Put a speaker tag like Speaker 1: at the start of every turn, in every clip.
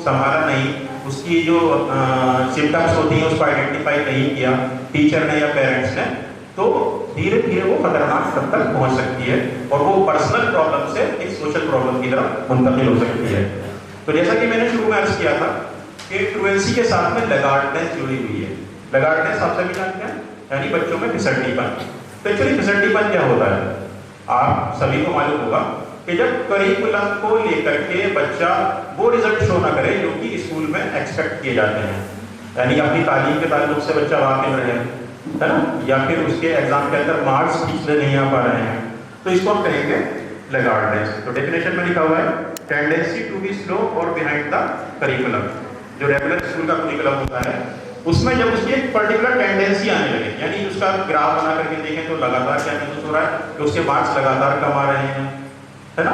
Speaker 1: संभाला नहीं, उसकी जो सिम्टम्स होती हैं उसको आइडेंटिफाई नहीं किया टीचर ने या पेरेंट्स ने, तो धीरे धीरे वो खतरनाक स्तर तक पहुंच सकती है और वो पर्सनल प्रॉब्लम से एक सोशल प्रॉब्लम की तरफ मुंतकिल हो सकती है। तो जैसा कि मैंने शुरू में अर्ज किया था कि ट्रुएंसी के साथ में लगार्डनेस जुड़ी हुई है। लगार्डनेस आप सभी जानते हैं, यानी बच्चों में फिसड्डीपन। तो एक्चुअली फिसड्डीपन क्या होता है, आप सभी को मालूम होगा कि जब करिकुलम को लेकर के बच्चा वो रिजल्ट शो ना करे जो कि स्कूल में एक्सपेक्ट किए जाते हैं, यानी अपनी तालीम के ताल्लुक से बच्चा वाकिफ रहे, है ना, या फिर उसके एग्जाम के अंदर मार्क्स ठीक से नहीं आ पा रहे हैं, तो इसको हम कहेंगे लगार्डनेस। तो डेफिनेशन में लिखा हुआ है टेंडेंसी टू बी स्लो और बिहाइंड द करिकुलम। जो रेगुलर स्कूल का करिकुलम होता है उसमें जब उसकी एक पर्टिकुलर टेंडेंसी आने लगे, यानी उसका ग्राफ बना करके देखें तो लगातार क्या महसूस हो रहा है कि उसके मार्क्स लगातार कम आ रहे हैं, है ना,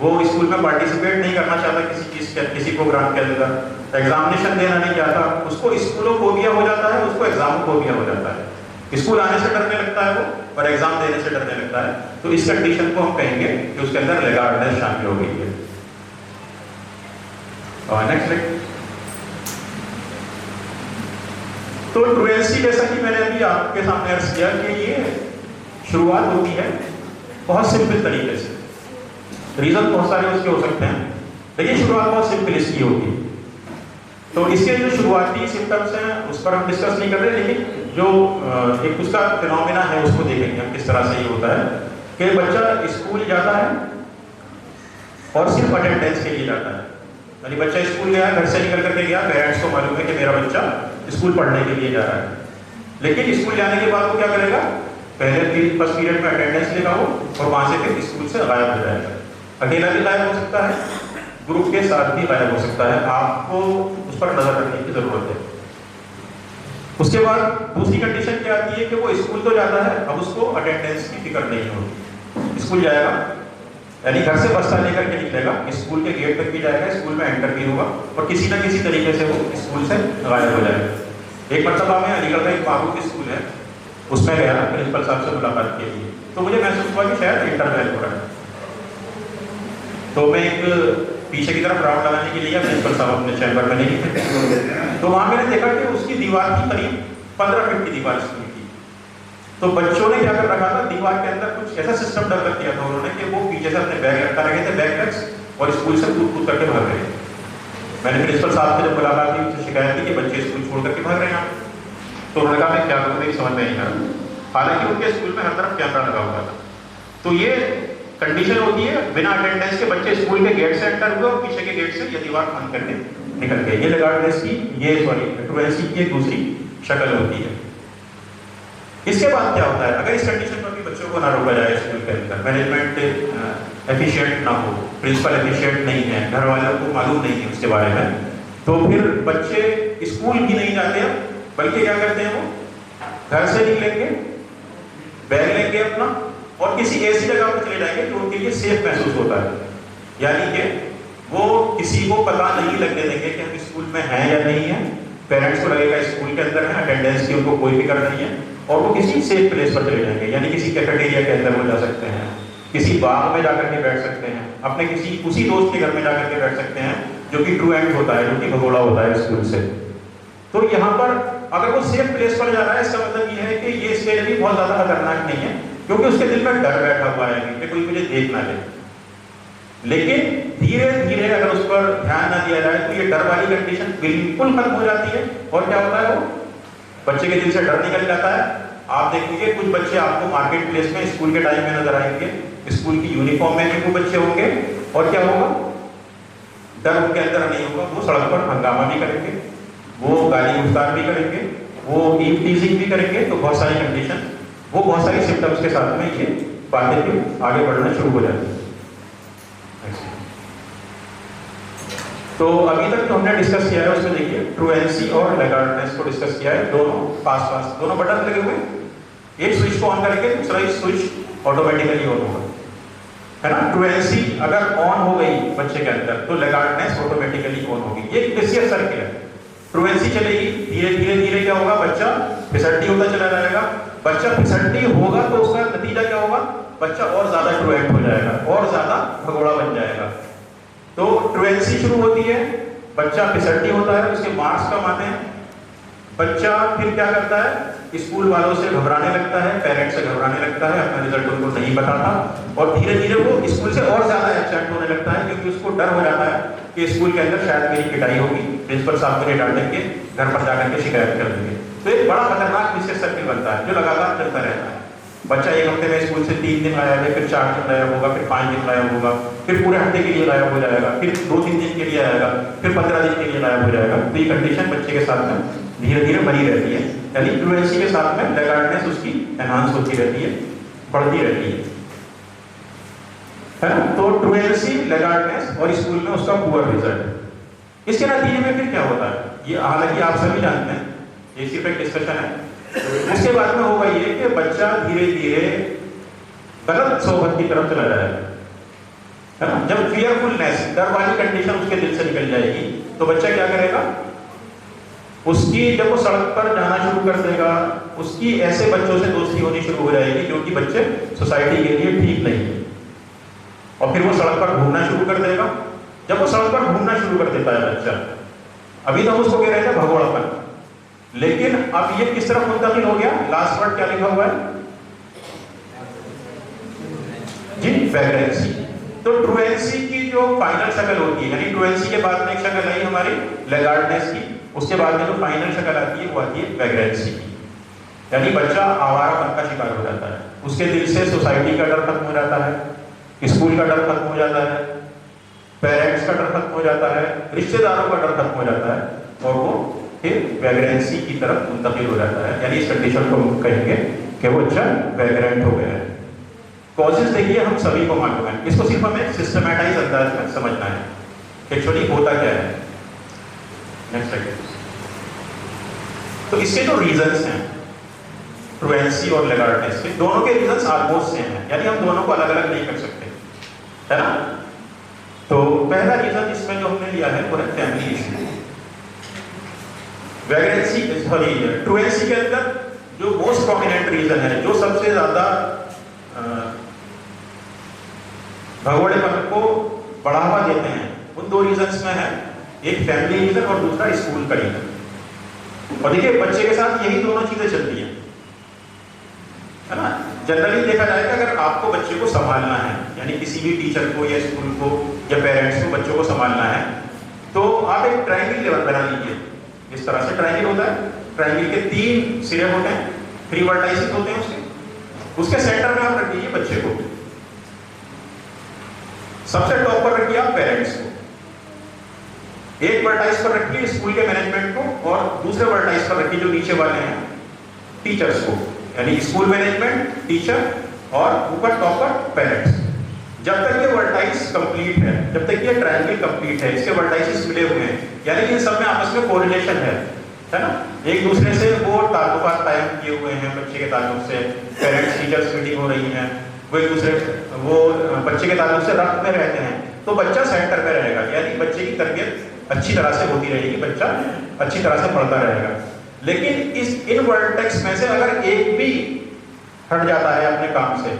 Speaker 1: वो स्कूल में पार्टिसिपेट नहीं करना चाहता किसी चीज के, किसी प्रोग्राम के अंदर, एग्जामिनेशन देना नहीं चाहता, उसको स्कूलों फोबिया हो जाता है, उसको एग्जाम फोबिया हो जाता है, स्कूल आने से डरने लगता है वो और एग्जाम देने से डरने लगता है। तो इस कंडीशन को हम कहेंगे कि उसके अंदर लगार्डनेस शामिल हो गई है। और नेक्स्ट, तो ट्रुएंसी जैसा कि मैंने अभी आपके सामने अर्ज किया कि ये शुरुआत होती है बहुत सिंपल तरीके से, रीजन बहुत सारे उसके हो सकते हैं, लेकिन शुरुआत बहुत सिंपल इसकी होगी। तो इसके जो शुरुआती सिम्टम्स हैं उस पर हम डिस्कस नहीं कर रहे, लेकिन जो एक उसका फिनोमेना है उसको देखेंगे हम किस तरह से ये होता है कि बच्चा स्कूल जाता है और सिर्फ अटेंडेंस के लिए जाता है, यानी बच्चा स्कूल गया, घर से निकल करके गया, पेरेंट्स को मालूम है कि मेरा बच्चा स्कूल पढ़ने के लिए जा रहा है, लेकिन स्कूल जाने के बाद वो क्या करेगा, पहले फर्स्ट पीरियड में अटेंडेंस लेगा वो और वहां से फिर स्कूल से गायब हो जाएगा। अकेला भी गायब हो सकता है, ग्रुप के साथ भी गायब हो सकता है, आपको उस पर नजर रखने की जरूरत है। उसके बाद दूसरी कंडीशन क्या आती है कि वो स्कूल तो जाता है, अब उसको अटेंडेंस की फिक्र नहीं होगी, स्कूल जाएगा यानी घर से बस्ता लेकर के निकलेगा, स्कूल के गेट तक भी जाएगा, स्कूल में एंटर भी होगा और किसी ना किसी तरीके से वो स्कूल से गायब हो जाएगा। एक मरतबा में अलीगढ़ का एक मारूफ स्कूल है, उसमें गया प्रिंसिपल साहब से मुलाकात के लिए, तो मुझे महसूस हुआ कि शायद इंटरवेल हो रहा है, तो मैं एक पीछे की तरफ राउंड लगाने के लिए प्रिंसिपल साहब अपने चैम्बर में नहीं थे, तो वहां मैंने देखा कि उसकी दीवार की करीब 15 फीट की दीवार स्कूल की। तो बच्चों ने क्या कर रखा था, दीवार के अंदर कुछ ऐसा सिस्टम डेवलप किया था उन्होंने कि वो पीछे से अपने बैग लटका रखे थे, बैग बैग्स, और स्कूल से कूद कूद करके भाग रहे। मैंने प्रिंसिपल साहब से जब मुलाकात की उनसे शिकायत की कि बच्चे स्कूल छोड़ करके भाग रहे हैं, तो उन्होंने कहा मैं क्या करूँ, मेरी समझ में नहीं आ रहा। हालांकि उनके स्कूल में हर तरफ कैमरा लगा हुआ था। तो ये कंडीशन होती है बिना अटेंडेंस के बच्चे स्कूल के गेट से एंटर हुए और पीछे के गेट से ये दीवार बंद करके निकल गए। ये लगार्डनेस की, ये ट्रुएंसी की एक दूसरी शक्ल होती है। इसके बाद क्या होता है, अगर इस कंडीशन पर भी बच्चों को ना रोका जाए स्कूल के अंदर, मैनेजमेंट एफिशिएंट ना हो, प्रिंसिपल एफिशिएंट नहीं है, घर वालों को मालूम नहीं है उसके बारे में, तो फिर बच्चे स्कूल भी नहीं जाते हैं, बल्कि क्या करते हैं, वो घर से निकलेंगे, बैग लेंगे अपना और किसी ऐसी जगह पर चले जाएंगे जो उनके लिए सेफ महसूस होता है, यानी कि वो किसी को पता नहीं लगने देंगे कि हम स्कूल में हैं या नहीं है, पेरेंट्स को लगेगा स्कूल के अंदर है, अटेंडेंस की उनको कोई फिक्र नहीं है, और वो किसी सेफ प्लेस पर चले जाएंगे, यानी किसी कैफेटेरिया के अंदर वो जा सकते हैं, किसी बाग में जाकर के बैठ सकते हैं, अपने किसी उसी दोस्त के घर में जाकर के बैठ सकते हैं जो कि ट्रूएंट होता है, जो कि भगोड़ा होता है स्कूल से। तो यहाँ पर अगर वो सेफ प्लेस पर जा रहा है, इसका मतलब ये है कि ये इसके लिए भी बहुत ज्यादा खतरनाक नहीं है, क्योंकि उसके दिल में डर बैठा हुआ है कि कोई मुझे देख ना ले। लेकिन धीरे धीरे अगर उस पर ध्यान ना दिया जाए तो ये डर वाली कंडीशन बिल्कुल खत्म हो जाती है, और क्या होता है, वो बच्चे के दिल से डर निकल जाता है। आप देखेंगे कुछ बच्चे आपको मार्केट प्लेस में स्कूल के टाइम में नजर आएंगे, स्कूल की यूनिफॉर्म में भी वो बच्चे होंगे, और क्या होगा, डर उनके अंदर नहीं होगा, वो सड़क पर हंगामा भी करेंगे, वो गाली गुफ्तार भी करेंगे, वो ईव टीजिंग भी करेंगे। तो बहुत सारी कंडीशन, वो बहुत सारी सिम्टम्स के साथ में ये बातें भी आगे बढ़ना शुरू हो जाती है। तो अभी तक जो हमने डिस्कस किया है उसमें देखिए ट्रुएंसी और लगार्डनेस को डिस्कस किया है, दोनों पास पास दोनों बटन लगे हुए, एक स्विच को ऑन करेंगे दूसरा स्विच ऑटोमेटिकली ऑन होगा, है ना। ट्रुएंसी अगर ऑन हो गई बच्चे के अंदर तो लगार्डनेस ऑटोमेटिकली ऑन होगी। ये एक विशियस सर्किल है, ट्रुएंसी चलेगी, धीरे धीरे धीरे क्या होगा, बच्चा फिसड्डी होता चला जाएगा, बच्चा फिसड्डी होगा तो उसका नतीजा क्या होगा, बच्चा और ज्यादा ट्रुएंट हो जाएगा और ज्यादा भगोड़ा बन जाएगा। तो ट्रुएंसी शुरू होती है, बच्चा फिसड्डी होता है, उसके मार्क्स कम आते हैं, बच्चा फिर क्या करता है, स्कूल वालों से घबराने लगता है, पेरेंट्स से घबराने लगता है, अपना रिजल्ट उनको नहीं बताता और धीरे धीरे वो स्कूल से और ज्यादा एब्सेंट होने लगता है, क्योंकि उसको डर हो जाता है कि स्कूल के अंदर शायद मेरी पिटाई होगी, प्रिंसिपल साहब मुझे डांटेंगे, घर पर जाकर के शिकायत कर देंगे। तो एक बड़ा खतरनाक विशेष सर्किल बनता है जो लगातार चलता रहता है। बच्चा एक हफ्ते में स्कूल से 3 दिन गायब है, फिर 4 दिन गायब होगा, फिर 5 दिन गायब होगा, फिर पूरे हफ्ते के लिए गायब हो जाएगा, फिर 2-3 दिन के लिए आएगा, फिर 15 दिन के लिए गायब हो जाएगा। तो ये कंडीशन बच्चे के साथ में धीरे धीरे बनी रहती है, यानी फ्लुएंसी के साथ में लैगार्डनेस उसकी एनहांस होती रहती है, बढ़ती रहती है ना। तो फ्लुएंसी, लैगार्डनेस और स्कूल में उसका पुअर रिजल्ट, इसके नतीजे में फिर क्या होता है, ये हालांकि आप सभी जानते हैं, ये सिर्फ एक डिस्कशन है। उसके बाद में होगा ये कि बच्चा धीरे धीरे गलत सोबत की तरफ चला जाएगा, है ना। जब फियरफुलनेस, डर वाली कंडीशन उसके दिल से निकल जाएगी तो बच्चा क्या करेगा, उसकी जब वो सड़क पर जाना शुरू कर देगा, उसकी ऐसे बच्चों से दोस्ती होनी शुरू हो जाएगी जो कि बच्चे सोसाइटी के लिए ठीक नहीं है, और फिर वो सड़क पर घूमना शुरू कर देगा। जब वो सड़क पर घूमना शुरू कर देता है बच्चा, अभी तो हम उसको कह रहे थे भगोड़ापन, लेकिन अब ये किस तरफ मुंतकिल हो गया, लास्ट वर्ड क्या लिखा हुआ है जी, वैग्रेंसी। तो ट्रुएंसी की जो फाइनल शक्ल होती है, यानी ट्रुएंसी के बाद में एक शक्ल आई हमारी लैगार्डनेस की, उसके बाद में जो फाइनल शक्ल आती है वो आती है वैग्रेंसी की, यानी बच्चा आवारापन का शिकार हो जाता है, उसके दिल से सोसाइटी का डर खत्म हो जाता है, स्कूल का डर खत्म हो जाता है, पेरेंट्स का डर खत्म हो जाता है, रिश्तेदारों का डर खत्म हो जाता है, और वो फिर वैग्रेंसी की तरफ मुंतकिल हो जाता है। यानी इस कंडीशन को हम कहेंगे कि वो बच्चा वैग्रेंट हो गया है। कॉजेस देखिए हम सभी को मालूम है, इसको सिर्फ हमें सिस्टमैटाइज अंदाज में समझना है कि एक्चुअली होता क्या है। Next slide. तो इसके जो रीजंस हैं फ्लुएंसी और लैगार्डनेस के, दोनों के रीजंस ऑलमोस्ट सेम है, यानी हम दोनों को अलग अलग नहीं कर सकते, है ना। तो पहला रीजन इसमें जो हमने लिया है वो है फैमिली इशू। वैग्रेंसी सॉरी ट्रुएंसी के अंदर जो मोस्ट प्रोमिनेंट रीजन है, जो सबसे ज्यादा भगोड़ेपन को बढ़ावा देते हैं, उन 2 रीजंस में है, एक फैमिली रीजन और दूसरा स्कूल का रीजन। और देखिए बच्चे के साथ यही दोनों चीजें चलती हैं, है ना। जनरली देखा जाएगा अगर आपको बच्चे को संभालना है, यानी किसी भी टीचर को या स्कूल को या पेरेंट्स को बच्चों को संभालना है, तो आप एक ट्रायंगल लेवल बना लीजिए। इस तरह से ट्रायंगल होता है, ट्रायंगल के 3 सिरे होते हैं, 3 वर्टाइसेस होते हैं उसके सेंटर में आप रख दीजिए बच्चे को, सबसे टॉप पर रखिए आप पेरेंट्स को, एक वर्टाइस पर रखिए स्कूल के मैनेजमेंट को, और दूसरे वर्टाइस पर रखिए जो नीचे वाले हैं टीचर्स को, यानी स्कूल मैनेजमेंट, टीचर, और ऊपर टॉप पर पेरेंट्स। जब तक ये वर्टाइस कंप्लीट है, जब तक ये ट्रायंगल कंप्लीट है, इसके वर्टाइसेस मिले हुए हैं, यानी कि इन सब में आपस में कोरिलेशन है ना, एक दूसरे से वो ताल्लुकात कायम किए हुए हैं, बच्चे के ताल्लुक से पेरेंट्स टीचर्स मीटिंग हो रही है, वो एक दूसरे वो बच्चे के ताल्लुक से रब्त में रहते हैं, तो बच्चा सेंटर में रहेगा, यानी बच्चे की तरबियत अच्छी तरह से होती रहेगी, बच्चा अच्छी तरह से पढ़ता रहेगा। लेकिन इन वर्टेक्स में से अगर एक भी हट जाता है अपने काम से,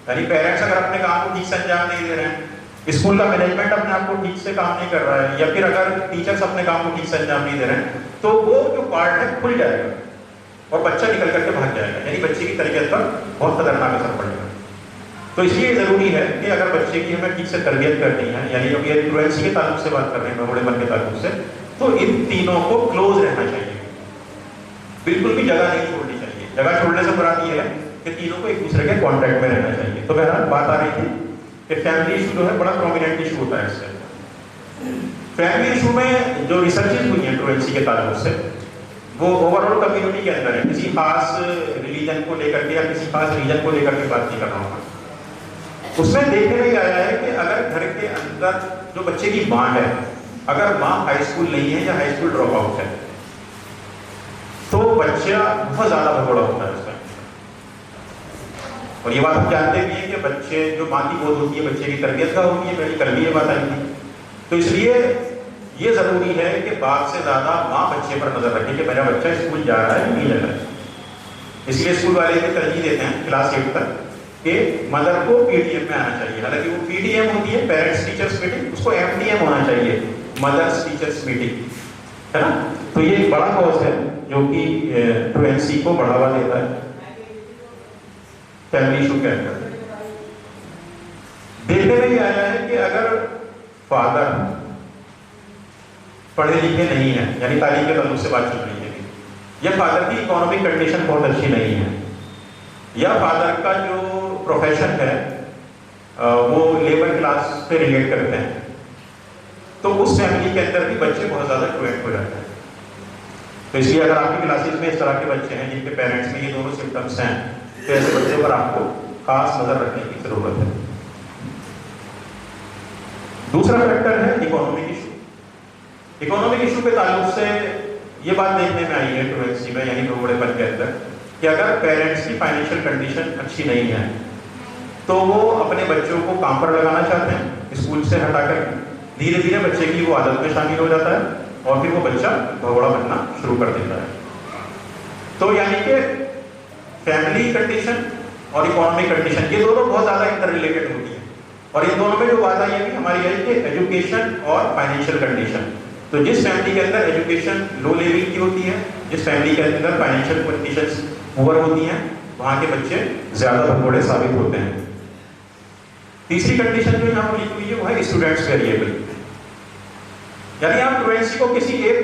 Speaker 1: यानी पेरेंट्स अगर अपने काम को ठीक से अंजाम नहीं दे रहे हैं, स्कूल का मैनेजमेंट अपने आप को ठीक से काम नहीं कर रहा है, या फिर अगर टीचर्स अपने काम को ठीक से अंजाम नहीं दे रहे हैं, तो वो जो पार्ट है खुल जाएगा और बच्चा निकल करके भाग जाएगा, यानी बच्चे की तरबियत पर बहुत खतरनाक असर पड़ेगा। तो इसलिए जरूरी है कि अगर बच्चे की हमें ठीक से तरबियत करनी है, यानी जो कि फ्लुएंसी के ताल्लुक से बात कर रहे हैं, भगोड़ेपन के ताल्लुक से, तो इन तीनों को क्लोज रहना चाहिए, बिल्कुल भी जगह नहीं छोड़नी चाहिए। जगह छोड़ने से मुराद ये है कि तीनों को एक दूसरे के कांटेक्ट में रहना चाहिए। तो बहरहाल बात आ रही थी कि फैमिली इशू जो है बड़ा प्रोमिनेंट इशू होता है। इससे फैमिली इशू में जो रिसर्चेज हुई हैं फ्लुएंसी के ताल्लुक से, वो ओवरऑल कम्युनिटी के अंदर है, किसी खास रिलीजन को लेकर के या किसी खास रीजन को लेकर के बात नहीं कर रहा हूँ। उसमें देखने में आया है कि अगर घर के अंदर जो बच्चे की माँ है, अगर माँ हाई स्कूल नहीं है या हाई स्कूल ड्रॉप आउट है, तो बच्चा बहुत ज्यादा भगोड़ा होता है उसका। और ये बात हम जानते भी हैं कि बच्चे जो माँ की गोद होती है बच्चे की तरबियत का होती है, पहले कल भी ये बात आई थी। तो इसलिए ये जरूरी है कि बाप से ज्यादा माँ बच्चे पर नजर रखे कि मेरा बच्चा स्कूल जा रहा है नहीं जा रहा है। इसलिए स्कूल वाले भी तरजीह देते हैं क्लास 8 तक कि मदर को पीडीएम में आना चाहिए। हालांकि वो पीडीएम होती है पेरेंट्स टीचर्स मीटिंग, उसको एमडीएम होना चाहिए, मदर्स टीचर्स मीटिंग, है ना। तो ये एक बड़ा कॉज है जो कि फ्लुएंसी को बढ़ावा देता है फैमिली इशू के अंदर। देखने में ये आया है कि अगर फादर पढ़े लिखे नहीं है, यानी तालीम के ताल्लुक से बात चल रही है, या फादर की इकोनॉमिक कंडीशन बहुत अच्छी नहीं है, या फादर का जो प्रोफेशन है वो लेबर क्लास से रिलेट करते हैं, तो उस फैमिली के अंदर भी बच्चे बहुत ज़्यादा फ्लुएंट हो जाते हैं। तो इसलिए अगर आपकी क्लासेस में इस तरह के बच्चे हैं जिनके पेरेंट्स में ये दोनों सिम्टम्स हैं, तो ऐसे बच्चों पर आपको खास नज़र रखने की ज़रूरत है। दूसरा फैक्टर है इकोनॉमिक इशू। इकोनॉमिक इशू के ताल्लुक से ये बात देखने में आई है फ्लुएंसी में, यानी भगोड़ेपन के अंदर, कि अगर पेरेंट्स की फाइनेंशियल कंडीशन अच्छी नहीं है तो वो अपने बच्चों को काम पर लगाना चाहते हैं, स्कूल से हटाकर धीरे धीरे बच्चे की वो आदत में शामिल हो जाता है और फिर वो बच्चा भगोड़ा बनना शुरू कर देता है। तो यानी कि फैमिली कंडीशन और इकोनॉमिक कंडीशन ये दोनों बहुत ज़्यादा इंटर रिलेटेड होती है, और इन दोनों में जो बात आई है कि हमारी है कि एजुकेशन और फाइनेंशियल कंडीशन। तो जिस फैमिली के अंदर एजुकेशन लो लेवल की होती है, जिस फैमिली के अंदर फाइनेंशियल कंडीशंस पुअर होती हैं, वहाँ के बच्चे ज़्यादा भगोड़े साबित होते हैं। तीसरी कंडीशन जो यहाँ पर लिखी हुई है वो है स्टूडेंट्स वेरिएबल, यानी आप फ्लुएंसी को किसी एक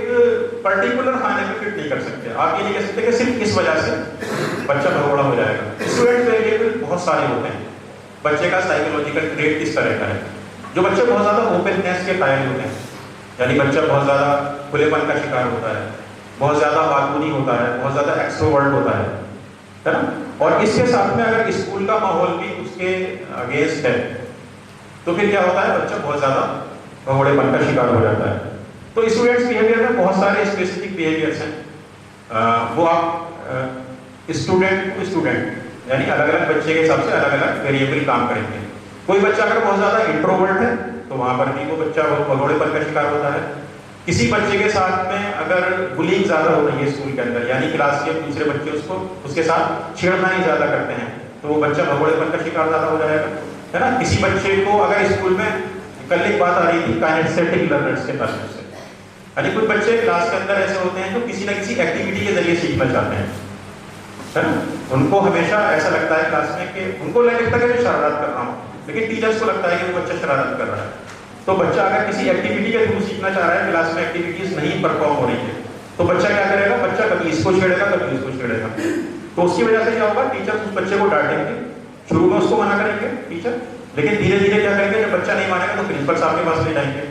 Speaker 1: पर्टिकुलर खाने में फिट नहीं कर सकते। आप ये नहीं कह सकते कि सिर्फ इस वजह से बच्चा भगोड़ा हो जाएगा। स्टूडेंट वेरिएबल बहुत सारे होते हैं। बच्चे का साइकोलॉजिकल ट्रेट किस तरह का है, जो बच्चे बहुत ज़्यादा ओपननेस के कायल होते हैं, यानी बच्चा बहुत ज़्यादा खुलेपन का शिकार होता है, बहुत ज़्यादा बातूनी होता है, बहुत ज़्यादा एक्सट्रोवर्ट होता है ना। और इसके साथ में अगर स्कूल का माहौल भी उसके अगेंस्ट है तो फिर क्या होता है, बच्चा बहुत ज़्यादा भगोड़ेपन का शिकार हो जाता है। तो स्टूडेंट्स बिहेवियर में बहुत सारे स्पेसिफिक बिहेवियर्स हैं। वो आप स्टूडेंट टू स्टूडेंट, यानी अलग अलग बच्चे के हिसाब से अलग अलग वेरिएबल काम करेंगे। कोई बच्चा अगर बहुत ज़्यादा इंट्रोवर्ट है तो वहाँ पर भी वो बच्चा भगोड़ेपन का शिकार होता है। किसी बच्चे के साथ में अगर बुलिंग ज़्यादा हो रही है स्कूल के अंदर, यानी क्लास के दूसरे बच्चे उसके साथ छेड़खानी ज़्यादा करते हैं, तो वो बच्चा भगोड़ेपन का शिकार ज़्यादा हो जाएगा, है ना। किसी बच्चे को अगर स्कूल में कल एक बात आ रही थी काइनेस्थेटिक लर्नर्स के पास से, यानी कुछ बच्चे क्लास के अंदर ऐसे होते हैं जो किसी न किसी एक्टिविटी के जरिए सीखना चाहते हैं, है ना। उनको हमेशा ऐसा लगता है क्लास में कि उनको लगता है कि मैं शरारत कर रहा हूँ, लेकिन टीचर्स को लगता है कि वो बच्चा शरारत कर रहा है। तो बच्चा अगर किसी एक्टिविटी के थ्रू सीखना चाह रहा है, क्लास में एक्टिविटीज नहीं परफॉर्म हो रही है, तो बच्चा क्या करेगा, बच्चा कभी इसको छेड़ेगा कभी उसको छेड़ेगा। तो उसकी वजह से क्या होगा, टीचर उस बच्चे को डांटेंगे, शुरू में उसको मना करेंगे टीचर, लेकिन धीरे धीरे क्या करेंगे, जब बच्चा नहीं मानेगा तो प्रिंसिपल साहब के पास ले जाएंगे।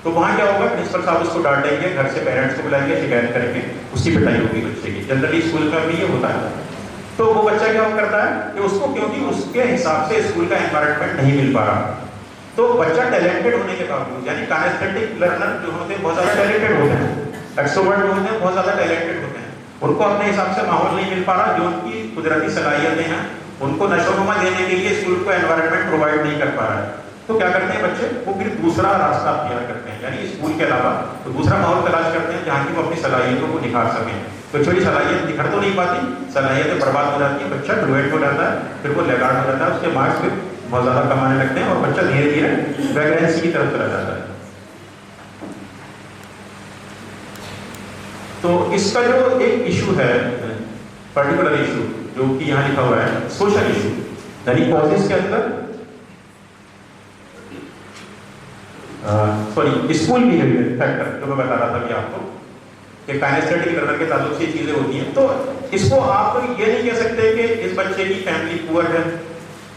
Speaker 1: तो वहाँ क्या होगा, प्रिंसिपल साहब उसको डांटेंगे, घर से पेरेंट्स को बुलाएंगे, शिकायत करेंगे, उसकी पिटाई होगी बच्चे की। जनरली स्कूल में भी ये होता है। तो वो बच्चा क्या करता है कि उसको, क्योंकि उसके हिसाब से स्कूल का एनवायरनमेंट नहीं मिल पा रहा, तो बच्चा टैलेंटेड होने के बावजूद, यानी काइनेस्थेटिक लर्नर जो होते हैं बहुत ज़्यादा टैलेंटेड होते हैं, एक्सट्रोवर्ट जो होते हैं बहुत ज़्यादा टैलेंटेड होते हैं, उनको अपने हिसाब से माहौल नहीं मिल पा रहा, जो उनकी कुदरती सलाहियतें हैं उनको नशोनुमा देने के लिए स्कूल को एनवायरनमेंट प्रोवाइड नहीं कर पा रहा है। तो क्या करते हैं बच्चे, वो फिर दूसरा रास्ता अख्तियार करते हैं, यानी स्कूल के अलावा तो दूसरा माहौल तलाश करते हैं जहाँ की वो अपनी सलाहियतों को निखार सकें। तो छोटी सलाहियत निखर तो नहीं पाती, सलाहियतें बर्बाद हो जाती है, बच्चा फ्लुएंट हो जाता है, फिर वो लैगार्ड हो जाता है, उसके मार्क्स फिर बहुत ज़्यादा कम आने लगते हैं और बच्चा धीरे धीरे वैकेंसी की तरफ चला जाता है। तो इसका जो एक इशू है, पर्टिकुलर इशू जो कि यहाँ लिखा हुआ है सोशल इशू, यानी कॉजेस के अंदर स्कूल बिहेवियर फैक्टर जो मैं बता रहा था कि आपको कि काइनेस्थेटिक लर्नर के ताल्लुक से चीजें होती हैं। तो इसको आप ये नहीं कह सकते कि इस बच्चे की फैमिली पुअर है,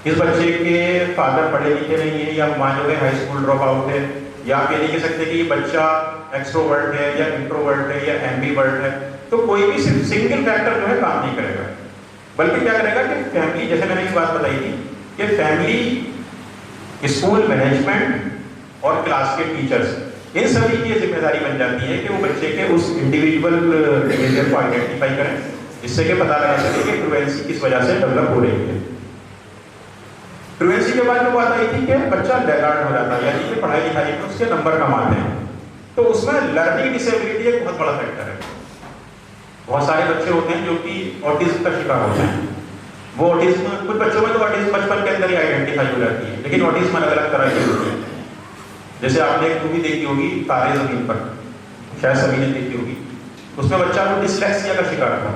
Speaker 1: इस बच्चे के फादर पढ़े लिखे नहीं है, या मान लो हाई स्कूल ड्रॉप आउट है, या आप ये नहीं कह सकते कि ये बच्चा एक्सट्रोवर्ट है या इंट्रोवर्ट है या एम्बीवर्ट है। तो कोई भी सिंगल फैक्टर जो है काम नहीं करेगा, बल्कि क्या करेगा कि फैमिली, जैसे मैंने एक बात बताई थी कि फैमिली, स्कूल मैनेजमेंट और क्लास के टीचर्स, इन सभी की जिम्मेदारी बन जाती है कि वो बच्चे के उस इंडिविजुअल बिहेवियर को आइडेंटिफाई करें, जिससे कि पता लगा सके कि फ्लुएंसी किस वजह से डेवलप हो रही है। फ्लुएंसी के बाद जो बात आई थी कि बच्चा लैगार्ड हो जाता है, यानी कि पढ़ाई लिखाई में उसके नंबर कम आते हैं। तो उसमें लर्निंग डिसेबिलिटी एक बहुत बड़ा फैक्टर है। बहुत सारे बच्चे होते हैं जो कि ऑटिज्म का शिकार होते हैं। वो ऑटिज्म, कुछ बच्चों में तो ऑटिज्म बचपन के अंदर ही आइडेंटिफाई हो जाती है, लेकिन ऑटिज्म अलग अलग तरह की होती है। जैसे आपने एक मूवी देखी होगी तारे ज़मीन पर, शायद सभी ने देखी होगी। उसमें बच्चा को डिसलेक्सिया का शिकार था,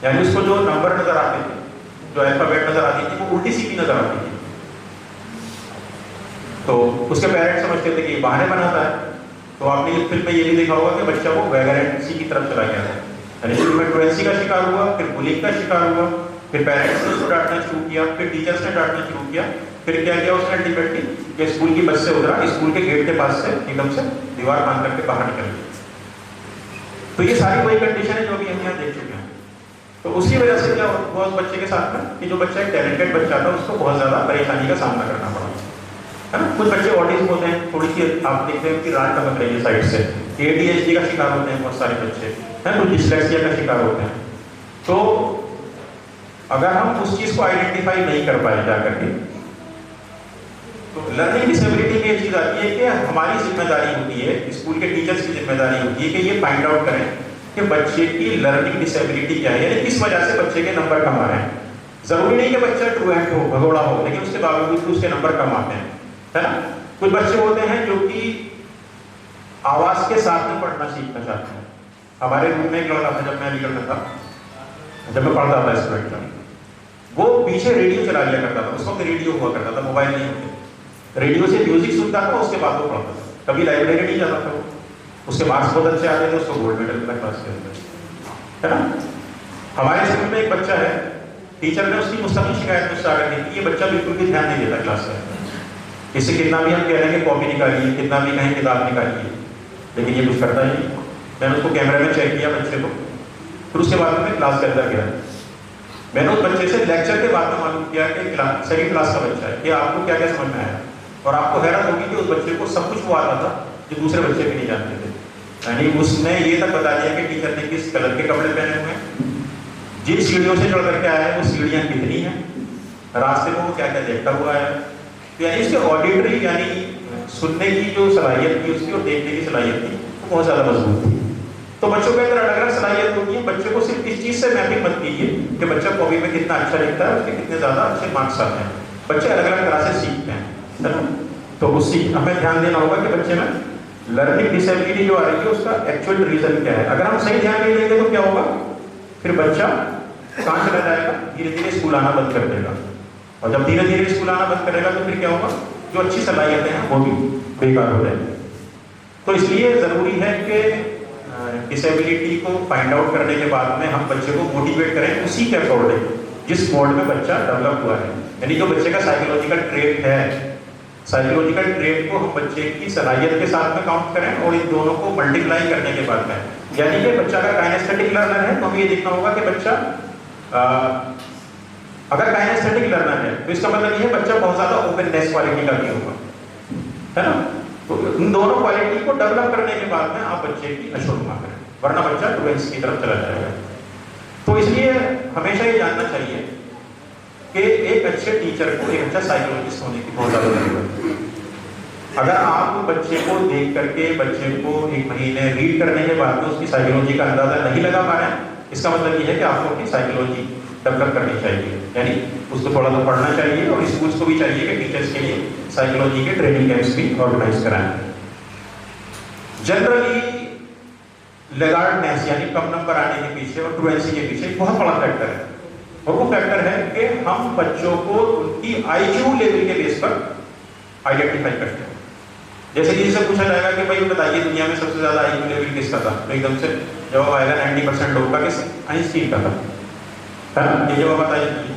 Speaker 1: यानी उसको जो नंबर नजर आते थे, जो अल्फाबेट नजर आती थी, वो उल्टी सीधी नजर आती थी। तो उसके पेरेंट्स समझते थे कि ये बहाने बनाता है। तो आपने ये फिल्म में ये भी देखा होगा कि बच्चा वो वैगरेंसी की तरफ चला गया था, यानी शुरू में ट्रोएंसी का शिकार हुआ, फिर बुलिंग का शिकार हुआ, फिर पेरेंट्स ने उसको डांटना शुरू किया, फिर टीचर्स ने डांटना शुरू किया, फिर क्या किया उसने अल्टीमेटली कि स्कूल की बस से उतरा, स्कूल के गेट के पास से एकदम से दीवार बांध करके बाहर निकल गया। तो ये सारी वही कंडीशन है जो अभी हम यहाँ देख चुके हैं। तो उसकी वजह से क्या हुआ उस बच्चे के साथ में कि जो बच्चा एक टैलेंटेड बच्चा था उसको बहुत ज्यादा परेशानी का सामना करना पड़ा, है ना। कुछ बच्चे ऑटिज्म होते हैं, थोड़ी सी आप देखते हैं कि रात टपक रही है साइड से, ADHD का शिकार होते हैं बहुत सारे बच्चे, है, कुछ डिस्लेक्सिया का शिकार होते हैं। तो अगर हम उस चीज को आइडेंटिफाई नहीं कर पाए जा करके, तो लर्निंग डिसेबिलिटी में ये चीज आती है कि हमारी जिम्मेदारी होती है, स्कूल के टीचर्स की जिम्मेदारी होती है कि ये फाइंड आउट करें कि बच्चे की लर्निंग डिसेबिलिटी क्या है, यानी किस वजह से बच्चे के नंबर कम आ रहे हैं। जरूरी नहीं कि बच्चा ट्रूएंट हो, भगोड़ा हो, लेकिन उसके बावजूद भी उसके नंबर कम आते हैं, है ना। कुछ बच्चे होते हैं जो कि आवाज के साथ में पढ़ना सीखना चाहते हैं। हमारे रूम में एक लड़का था जब मैं अभी करता था, जब मैं पढ़ता था स्टूडेंट था, वो पीछे रेडियो चला लिया करता था। उस वक्त रेडियो हुआ करता था, मोबाइल नहीं होते, रेडियो से म्यूजिक सुनता था, उसके बाद वो पढ़ता था। कभी लाइब्रेरी नहीं जाता था, उसके मार्क्स बहुत अच्छे आते थे, उसको गोल्ड मेडल मिला क्लास के अंदर, है ना। हमारे स्कूल में एक बच्चा है, टीचर ने उसकी मुस्तकिल शिकायत मुझसे आकर दी कि ये बच्चा बिल्कुल भी ध्यान नहीं देता क्लास में, इससे कितना भी हम कह रहे हैं कि कॉपी निकालिए, कितना भी कहें किताब निकालिए, लेकिन ये कुछ करता ही नहीं। मैंने उसको कैमरे में चेक किया बच्चे को, फिर उसके बाद में क्लास के अंदर गया। मैंने उस बच्चे से लेक्चर के बाद में मालूम किया कि सेकंड क्लास का बच्चा है, कि आपको क्या क्या समझ में आया। और आपको हैरान होगी कि उस बच्चे को सब कुछ वो आता था जो दूसरे बच्चे भी नहीं जानते थे। यानी उसने ये तक बता दिया कि टीचर ने किस कलर के कपड़े पहने हुए हैं, जिन सीढ़ियों से चढ़ करके आया है वो सीढ़ियाँ कितनी हैं, रास्ते में वो क्या क्या देखता हुआ है। तो यानी इसके ऑडिटरी यानी सुनने की जो सलाहियत थी उसकी और देखने की सलाहियत थी वो बहुत ज़्यादा मजबूत थी। तो बच्चों के अंदर अलग अलग सलाहियत होती है। बच्चे को सिर्फ इस चीज़ से मैपिंग मत कीजिए कि बच्चा कॉपी में कितना अच्छा लिखता है, उसके कितने ज़्यादा अच्छे मार्क्स आते हैं। बच्चे अलग अलग तरह से सीखते हैं, है ना। तो उसी हमें ध्यान देना होगा कि बच्चे में लर्निंग डिसेबिलिटी जो आ रही है उसका एक्चुअल रीजन क्या है। अगर हम सही ध्यान नहीं देंगे तो क्या होगा, फिर बच्चा कहाँ चला जाएगा, धीरे धीरे स्कूल आना बंद कर देगा। और जब धीरे धीरे स्कूल आना बंद करेगा तो फिर क्या होगा, जो अच्छी सलाहियतें हैं वो भी बेकार हो जाएंगी। तो इसलिए ज़रूरी है कि डिसेबिलिटी को फाइंड आउट करने के बाद में हम बच्चे को मोटिवेट करें उसी के अकॉर्डिंग जिस मोड में बच्चा डेवलप हुआ है। यानी जो बच्चे का साइकोलॉजिकल ट्रेट है, साइकोलॉजिकल ट्रेट को हम बच्चे की सलाहियत के साथ में काउंट करें और इन दोनों को मल्टीप्लाई करने के बाद में, यानी कि बच्चा का काइनेस्थेटिक लर्नर है तो हमें ये देखना होगा कि बच्चा अगर काइनेस्थेटिक लर्नर है तो इसका मतलब ये है बच्चा बहुत ज्यादा ओपननेस क्वालिटी का भी होगा, है ना। तो इन दोनों क्वालिटी को डेवलप करने के बाद में आप बच्चे की अशोरमा करें, वरना बच्चा ट्वेल्थ की तरफ चला जाएगा। तो इसलिए हमेशा ये जानना चाहिए कि एक अच्छे टीचर को एक अच्छा साइकोलॉजिस्ट होने की बहुत ज़्यादा जरूरत है। अगर आप बच्चे को देख करके बच्चे को एक महीने रीड करने के बाद में उसकी साइकोलॉजी का अंदाजा नहीं लगा पा रहे हैं, इसका मतलब ये है कि आपको अपनी साइकोलॉजी डेवलप करनी चाहिए। यानी उसको थोड़ा सा पढ़ना चाहिए और स्कूल्स को भी चाहिए कि टीचर्स के लिए साइकोलॉजी के ट्रेनिंग कैंप्स भी ऑर्गेनाइज कराएं। जनरली लेगार्डनेस यानी कम नंबर आने के पीछे और ट्रूएंसी के पीछे एक बहुत बड़ा फैक्टर है, और वो फैक्टर है कि हम बच्चों को उनकी IQ लेवल के बेस पर आइडेंटिफाई करते हैं। जैसे किसी से पूछा जाएगा कि भाई बताइए दुनिया में सबसे ज्यादा IQ लेवल किसका था, तो एकदम से जवाब आएगा 90% लोगों का किस आइंस्टीन का था, है ना। ये जवाब बताइए।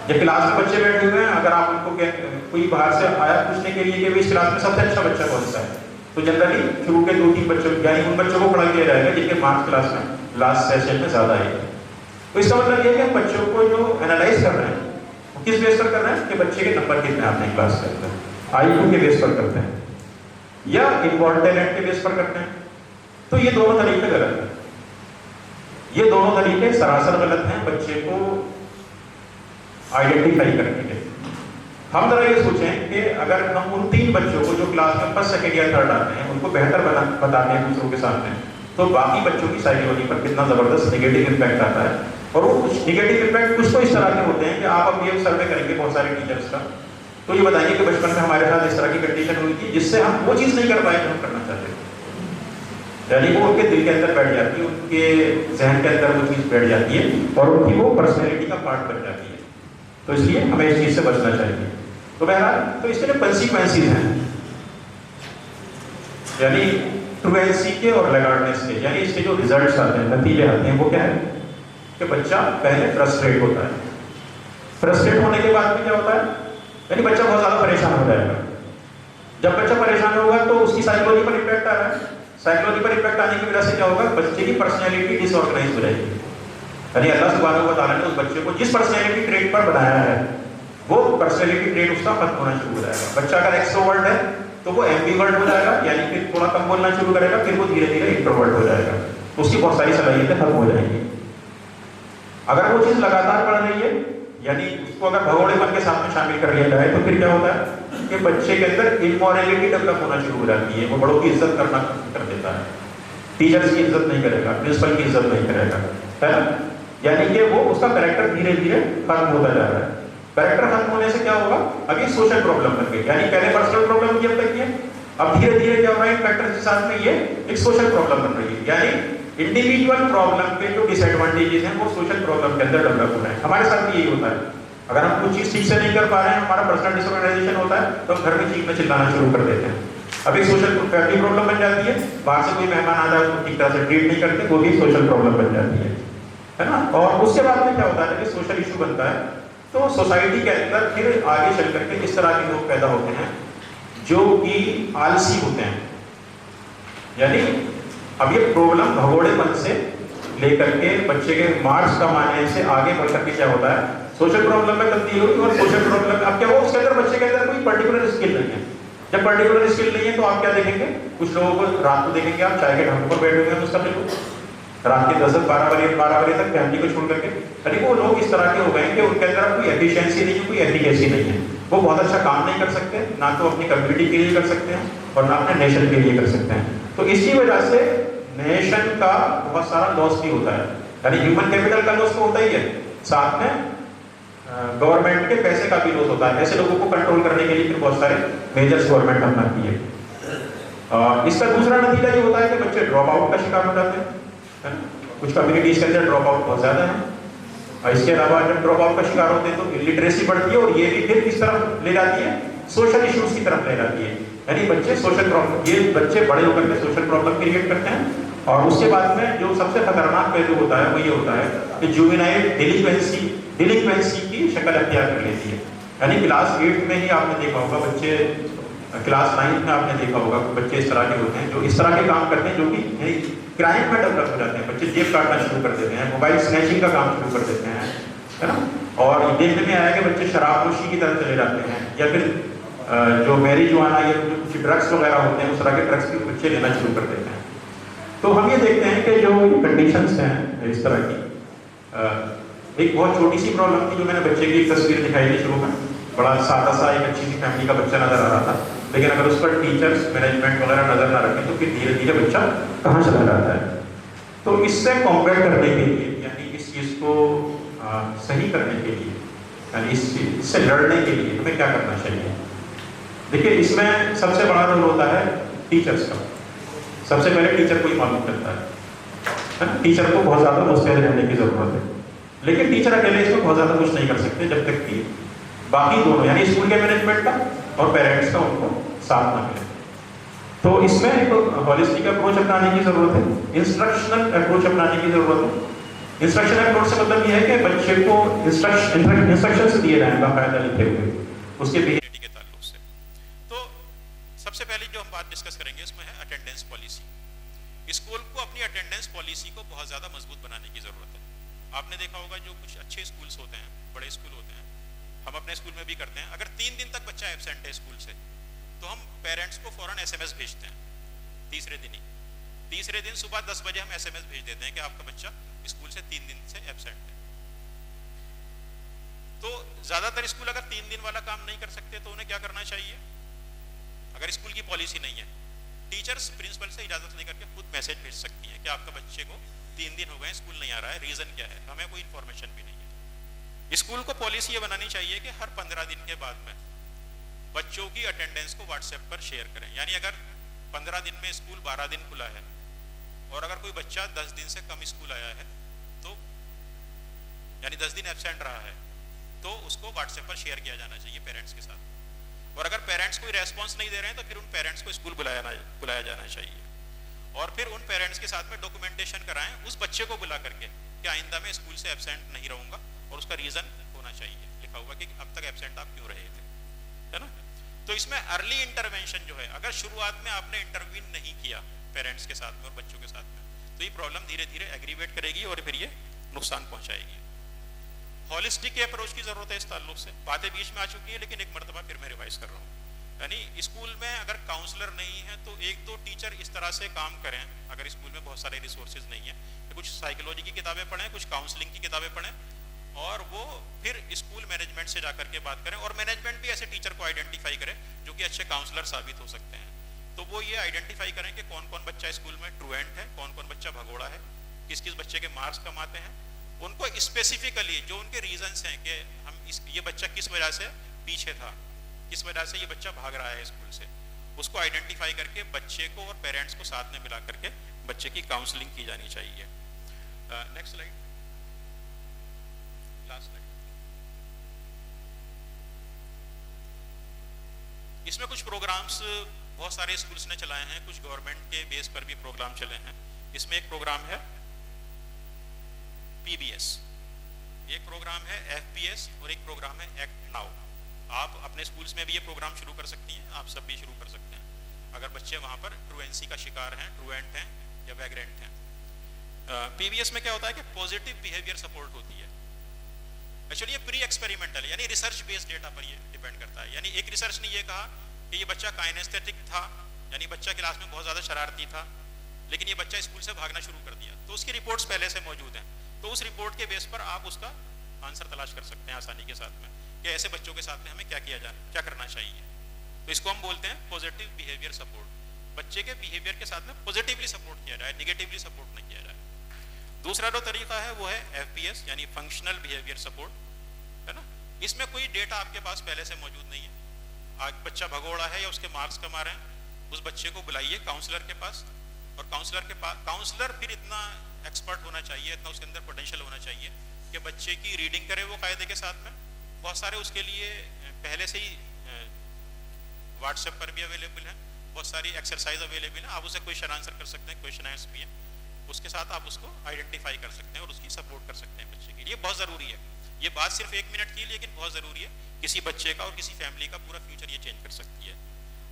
Speaker 1: जब क्लास में बच्चे बैठे हुए हैं, अगर आप उनको कोई बाहर से आया पूछने के लिए कि इस क्लास में सबसे अच्छा बच्चा कौन सा है, तो जनरली शुरू के 2-3 बच्चों यानी उन बच्चों को पढ़ा दिया जाएगा जिनके मार्क्स क्लास में लास्ट सेशन में ज्यादा आए। तो इसका मतलब ये है कि बच्चों को जो एनालाइज कर रहे हैं वो किस बेस पर कर रहे हैं कि बच्चे के नंबर कितने आते हैं क्लास के अंदर, IQ के बेस पर करते हैं या इनबॉर्न टैलेंट के बेस पर करते हैं। तो ये दोनों तरीके गलत हैं, ये दोनों तरीके सरासर गलत हैं बच्चे को आइडेंटिफाई करने के। हम जरा ये सोचें कि अगर हम उन 3 बच्चों को जो क्लास में फर्स्ट सेकेंड या थर्ड आते हैं उनको बेहतर बताते हैं दूसरों के सामने, तो बाकी बच्चों की साइकोलॉजी पर कितना जबरदस्त नेगेटिव इम्पैक्ट आता है। और वो कुछ नेगेटिव इम्पैक्ट कुछ तो इस तरह के होते हैं कि आप अब ये सर्वे करेंगे बहुत सारे टीचर्स का तो ये बताएंगे कि बचपन में हमारे साथ इस तरह की कंडीशन हुई थी जिससे हम वो चीज़ नहीं कर पाए जो हम करना चाहते थे। यानी वो उनके दिल के अंदर बैठ जाती है, उनके जहन के अंदर वो चीज़ बैठ जाती है और उनकी वो पर्सनैलिटी का पार्ट बन जाती है। तो इसलिए हमें इस चीज़ से बचना चाहिए। तो बहरहाल तो इसके लिए कंसीक्वेंसेस हैं, यानी ट्रूएंसी के और लैगार्डनेस के, यानी इसके जो रिजल्ट्स आते हैं, नतीजे आते हैं, वो क्या है कि बच्चा पहले फ्रस्ट्रेट होता है। फ्रस्ट्रेट होने के बाद में क्या होता है, यानी बच्चा बहुत ज़्यादा परेशान हो जाएगा। जब बच्चा परेशान होगा तो उसकी साइकोलॉजी पर इम्पैक्ट आ रहा है। साइकोलॉजी पर इम्पैक्ट आने की वजह से क्या होगा, बच्चे की पर्सनैलिटी डिसऑर्गेनाइज हो जाएगी। यानी अल्लाह सुब्हानहू व तआला ने उस बच्चे को जिस पर्सनैलिटी ट्रेट पर बनाया है वो पर्सनैलिटी ट्रेट उसका खत्म होना शुरू हो जाएगा। बच्चा अगर एक्सट्रोवर्ट है तो वो एम्बीवर्ट हो जाएगा, यानी कि थोड़ा कम बोलना शुरू करेगा, फिर वो धीरे धीरे इंट्रोवर्ट हो जाएगा, उसकी बहुत सारी सलाहियतें खत्म हो जाएंगी। अगर वो चीज़ लगातार बढ़ रही है, यानी उसको अगर भगोड़ेपन के साथ में शामिल कर लिया जाए, तो फिर क्या होता है कि बच्चे के अंदर इमोरलिटी डेवलप होना शुरू हो जाती है। वो बड़ों की इज्जत करना कर देता है, टीचर्स की इज्जत नहीं करेगा, प्रिंसिपल की इज्जत नहीं करेगा, है ना। यानी कि वो उसका कैरेक्टर धीरे धीरे खत्म होता जा रहा है। कैरेक्टर खत्म होने से क्या होगा, अभी सोशल प्रॉब्लम बन गई, यानी पहले पर्सनल प्रॉब्लम की अब तक है, अब धीरे धीरे क्या हो रहा है, फैक्टर्स के साथ में ये एक सोशल प्रॉब्लम बन रही है। यानी इंडिविजुअल प्रॉब्लम के जो डिसएडवांटेजेस हैं वो सोशल प्रॉब्लम के अंदर डेवलप हो रहे हैं। हमारे साथ भी यही होता है, अगर हम कुछ चीज़ ठीक से नहीं कर पा रहे हैं, हमारा पर्सनल डिसऑर्गेनाइजेशन होता है, तो हम घर में चीखना चिल्लाना शुरू कर देते हैं। अब एक सोशल फैमिली प्रॉब्लम बन जाती है, बाहर से कोई मेहमान आ जाए उसको ठीक तरह से ट्रीट नहीं करते, वो भी सोशल प्रॉब्लम बन जाती है ना। और उसके बाद में क्या होता है कि सोशल इशू बनता है, तो सोसाइटी के अंदर फिर आगे चल करके इस तरह के लोग पैदा होते हैं जो कि आलसी होते हैं। यानी अब ये प्रॉब्लम भगोड़ेपन से लेकर के बच्चे के मार्क्स कमाने से आगे बढ़ करके क्या होता है, सोशल प्रॉब्लम में तब्दील होगी। और सोशल प्रॉब्लम अब क्या हो, उसके अंदर बच्चे के अंदर कोई पर्टिकुलर स्किल नहीं है। जब पर्टिकुलर स्किल नहीं है तो आप क्या देखेंगे, कुछ लोगों को रात को देखेंगे आप चाय के ढंग पर बैठे हुए हैं मुस्तकिल रात के 10-12 बजे तक फैमिली को छोड़ करके। अरे वो लोग इस तरह के हो गए कि उनके अंदर कोई एफिशिएंसी नहीं है, कोई एफिकेसी नहीं है। वो बहुत अच्छा काम नहीं कर सकते, ना तो अपनी कम्युनिटी के लिए कर सकते हैं और ना अपने नेशन के लिए कर सकते हैं। तो इसी वजह से नेशन का बहुत सारा लॉस भी होता है, यानी ह्यूमन कैपिटल का लॉस तो होता ही है, साथ में गवर्नमेंट के पैसे का भी लॉस होता है। ऐसे लोगों को कंट्रोल करने के लिए फिर बहुत सारे मेजर्स गवर्नमेंट अपनाती है। इसका दूसरा नतीजा ये होता है कि बच्चे ड्रॉप आउट का शिकार हो जाते हैं। कुछ कम्युनिटीज के अंदर ड्रॉप आउट बहुत ज्यादा है, और इसके अलावा जब ड्रॉप आउट का शिकार होते हैं तो इलिटरेसी बढ़ती है, और ये भी फिर किस तरफ ले जाती है, सोशल इश्यूज की तरफ ले जाती है। यानी बच्चे सोशल प्रॉब्लम, ये बच्चे बड़े होकर के सोशल प्रॉब्लम क्रिएट करते हैं। और उसके बाद में जो सबसे खतरनाक पहलू होता है वो ये होता है कि जुवेनाइल डिलिक्वेंसी की शक्ल अख्तियार कर लेती है। यानी क्लास 8 में ही आपने देखा होगा बच्चे, क्लास 9 में आपने देखा होगा बच्चे इस तरह के होते हैं जो इस तरह के काम करते हैं जो कि क्राइम में डेवलप हो जाते हैं। बच्चे जेब काटना शुरू कर देते हैं, मोबाइल स्नैचिंग का काम शुरू कर देते हैं, है ना। और देखने में आया कि बच्चे शराबनोशी की तरफ चले जाते हैं, या फिर जो मैरिजुआना या जो कुछ ड्रग्स वगैरह होते हैं उस तरह के ड्रग्स भी बच्चे लेना शुरू कर देते हैं। तो हम ये देखते हैं कि जो कंडीशंस हैं इस तरह की, एक बहुत छोटी सी प्रॉब्लम थी जो मैंने बच्चे की एक तस्वीर दिखाई थी शुरू में, बड़ा सादा सा एक अच्छी सी फैमिली का बच्चा नजर आ रहा था, लेकिन अगर उस पर टीचर्स मैनेजमेंट वगैरह नजर ना रखें तो फिर धीरे धीरे बच्चा कहाँ चला जाता है। तो इससे कॉम्बैट करने के लिए, यानी इस चीज़ को सही करने के लिए, यानी इससे लड़ने के लिए हमें क्या करना चाहिए। देखिए इसमें सबसे बड़ा रोल होता है टीचर्स का। सबसे पहले टीचर को ही मालूम चलता है ना, टीचर को बहुत ज़्यादा मुस्तैद रहने की ज़रूरत है। लेकिन टीचर अकेले इसमें बहुत ज़्यादा कुछ नहीं कर सकते जब तक कि बाकी दोनों, यानी स्कूल के मैनेजमेंट का और पेरेंट्स का उनको साथ ना मिले। तो इसमें एक हॉलिस्टिक अप्रोच अपनाने की ज़रूरत है, इंस्ट्रक्शनल अप्रोच अपनाने की ज़रूरत है। इंस्ट्रक्शनल अप्रोच से मतलब यह है कि बच्चे को इंस्ट्रक्शंस दिए जाएं बाकायदा लिखे हुए उसके बिहेवियर के ताल्लुक से। तो सबसे पहले जो हम बात डिस्कस करेंगे उसमें है अटेंडेंस पॉलिसी। स्कूल को अपनी अटेंडेंस पॉलिसी को बहुत ज़्यादा मजबूत बनाने की ज़रूरत है। आपने देखा होगा जो कुछ अच्छे स्कूल्स होते हैं, बड़े स्कूल होते हैं, हम अपने स्कूल में भी करते हैं, अगर 3 दिन तक बच्चा एब्सेंट है स्कूल से तो हम पेरेंट्स को फौरन SMS भेजते हैं तीसरे दिन सुबह 10 बजे हम SMS भेज देते हैं कि आपका बच्चा स्कूल से 3 दिन से एब्सेंट है। तो ज्यादातर स्कूल अगर 3 दिन वाला काम नहीं कर सकते तो उन्हें क्या करना चाहिए, अगर स्कूल की पॉलिसी नहीं है, टीचर्स प्रिंसिपल से इजाजत लेकर के खुद मैसेज भेज सकती हैं कि आपका बच्चे को 3 दिन हो गए स्कूल नहीं आ रहा है, रीजन क्या है, हमें कोई इन्फॉर्मेशन भी नहीं है। स्कूल को पॉलिसी ये बनानी चाहिए कि हर 15 दिन के बाद में बच्चों की अटेंडेंस को व्हाट्सएप पर शेयर करें। यानी अगर 15 दिन में स्कूल 12 दिन खुला है और अगर कोई बच्चा 10 दिन से कम स्कूल आया है तो यानी 10 दिन एब्सेंट रहा है तो उसको व्हाट्सएप पर शेयर किया जाना चाहिए पेरेंट्स के साथ। और अगर पेरेंट्स कोई रेस्पॉन्स नहीं दे रहे हैं तो फिर उन पेरेंट्स को स्कूल बुलाया जाना चाहिए और फिर उन पेरेंट्स के साथ में डॉक्यूमेंटेशन कराएं उस बच्चे को बुला करके कि आइंदा मैं स्कूल से एब्सेंट नहीं रहूंगा और उसका रीजन होना चाहिए लिखा हुआ कि अब तक एब्सेंट आप क्यों रहे थे, है ना। तो इसमें अर्ली इंटरवेंशन जो है, अगर शुरुआत में आपने इंटरवीन नहीं किया पेरेंट्स के साथ में और बच्चों के साथ में तो ये प्रॉब्लम धीरे धीरे एग्रीवेट करेगी और फिर ये नुकसान पहुंचाएगी। हॉलिस्टिक अप्रोच की जरूरत है इस ताल्लुक से। बातें बीच में आ चुकी है लेकिन एक मरतबा फिर मैं रिवाइज कर रहा हूँ। यानी स्कूल में अगर काउंसलर नहीं है तो एक दो टीचर इस तरह से काम करें, अगर स्कूल में बहुत सारे रिसोर्सेज नहीं है तो कुछ साइकोलॉजी की किताबें पढ़ें, कुछ काउंसलिंग की किताबें पढ़ें और वो फिर स्कूल मैनेजमेंट से जाकर के बात करें और मैनेजमेंट भी ऐसे टीचर को आइडेंटिफाई करे जो कि अच्छे काउंसलर साबित हो सकते हैं। तो वो ये आइडेंटिफाई करें कि कौन कौन बच्चा स्कूल में ट्रूएंट है, कौन कौन बच्चा भगोड़ा है, किस किस बच्चे के मार्क्स कम आते हैं, उनको स्पेसिफिकली जो उनके रीजंस हैं कि ये बच्चा किस वजह से पीछे था, किस वजह से ये बच्चा भाग रहा है स्कूल से, उसको आइडेंटिफाई करके बच्चे को और पेरेंट्स को साथ में मिला करके बच्चे की काउंसलिंग की जानी चाहिए। Next slide, last slide. इसमें कुछ प्रोग्राम्स बहुत सारे स्कूल्स ने चलाए हैं, कुछ गवर्नमेंट के बेस पर भी प्रोग्राम चले हैं। इसमें एक प्रोग्राम है PBS, एक प्रोग्राम है FPS और एक प्रोग्राम है एक्ट नाउ। आप अपने स्कूल्स में भी ये प्रोग्राम शुरू कर सकती हैं, आप सब भी शुरू कर सकते हैं अगर बच्चे वहाँ पर ट्रूएंसी का शिकार हैं, ट्रूएंट हैं या वैग्रेंट हैं। PBS में क्या होता है कि पॉजिटिव बिहेवियर सपोर्ट होती है। एक्चुअली ये प्री एक्सपेरिमेंटल यानी रिसर्च बेस्ड डेटा पर ये डिपेंड करता है। यानी एक रिसर्च ने ये कहा कि ये बच्चा काइनेस्थेटिक था, यानी बच्चा क्लास में बहुत ज़्यादा शरारती था, लेकिन ये बच्चा स्कूल से भागना शुरू कर दिया, तो उसकी रिपोर्ट्स पहले से मौजूद हैं। तो उस रिपोर्ट के बेस पर आप उसका आंसर तलाश कर सकते हैं आसानी के साथ में कि ऐसे बच्चों के साथ में हमें क्या करना चाहिए। तो इसको हम बोलते हैं पॉजिटिव बिहेवियर सपोर्ट। बच्चे के बिहेवियर के साथ में पॉजिटिवली सपोर्ट किया जाए, निगेटिवली सपोर्ट नहीं किया जाए। दूसरा जो तरीका है वो है FPS यानी फंक्शनल बिहेवियर सपोर्ट, है ना। इसमें कोई डेटा आपके पास पहले से मौजूद नहीं है, आज बच्चा भगोड़ा है या उसके मार्क्स कम आ रहे हैं, उस बच्चे को बुलाइए काउंसलर के पास और काउंसलर फिर इतना एक्सपर्ट होना चाहिए, इतना उसके अंदर पोटेंशियल होना चाहिए कि बच्चे की रीडिंग करे वो कायदे के साथ में। बहुत सारे उसके लिए पहले से ही व्हाट्सएप पर भी अवेलेबल है, बहुत सारी एक्सरसाइज अवेलेबल है, आप उसे क्वेश्चन आंसर कर सकते हैं, क्वेश्चनर्स भी हैं, उसके साथ आप उसको आइडेंटिफाई कर सकते हैं और उसकी सपोर्ट कर सकते हैं बच्चे के लिए। बहुत ज़रूरी है ये बात, सिर्फ 1 मिनट की, लेकिन बहुत ज़रूरी है। किसी बच्चे का और किसी फैमिली का पूरा फ्यूचर ये चेंज कर सकती है।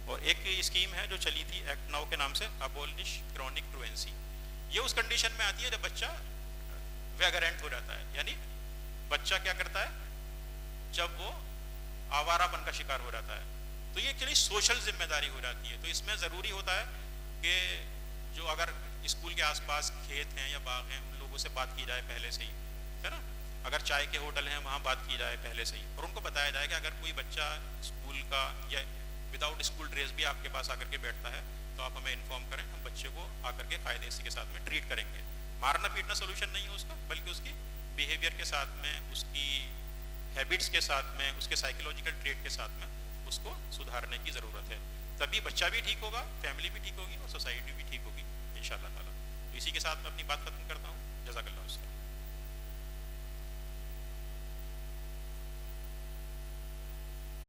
Speaker 1: और एक स्कीम है जो चली थी एक्ट नाउ के नाम से, अबॉलिश क्रॉनिक ट्रूएंसी। ये उस कंडीशन में आती है जब बच्चा वैगरेंट हो जाता है, यानी बच्चा क्या करता है जब वो आवारापन का शिकार हो जाता है, तो ये एक्चुअली सोशल जिम्मेदारी हो जाती है। तो इसमें ज़रूरी होता है कि जो अगर स्कूल के आसपास खेत हैं या बाग हैं उन लोगों से बात की जाए पहले से ही, है ना। अगर चाय के होटल हैं वहाँ बात की जाए पहले से ही और उनको बताया जाए कि अगर कोई बच्चा स्कूल का या विदाउट स्कूल ड्रेस भी आपके पास आकर के बैठता है तो आप हमें इन्फॉर्म करें, हम बच्चे को आकर के कायदे से के साथ में ट्रीट करेंगे। मारना पीटना सोल्यूशन नहीं है उसका, बल्कि उसकी बिहेवियर के साथ में, उसकी हैबिट्स के साथ में, उसके साइकोलॉजिकल ट्रेट के साथ में उसको सुधारने की ज़रूरत है। तभी बच्चा भी ठीक होगा, फैमिली भी ठीक होगी और सोसाइटी भी ठीक होगी इंशाअल्लाह ताला। तो इसी के साथ मैं अपनी बात खत्म करता हूँ। जज़ाकल्लाह।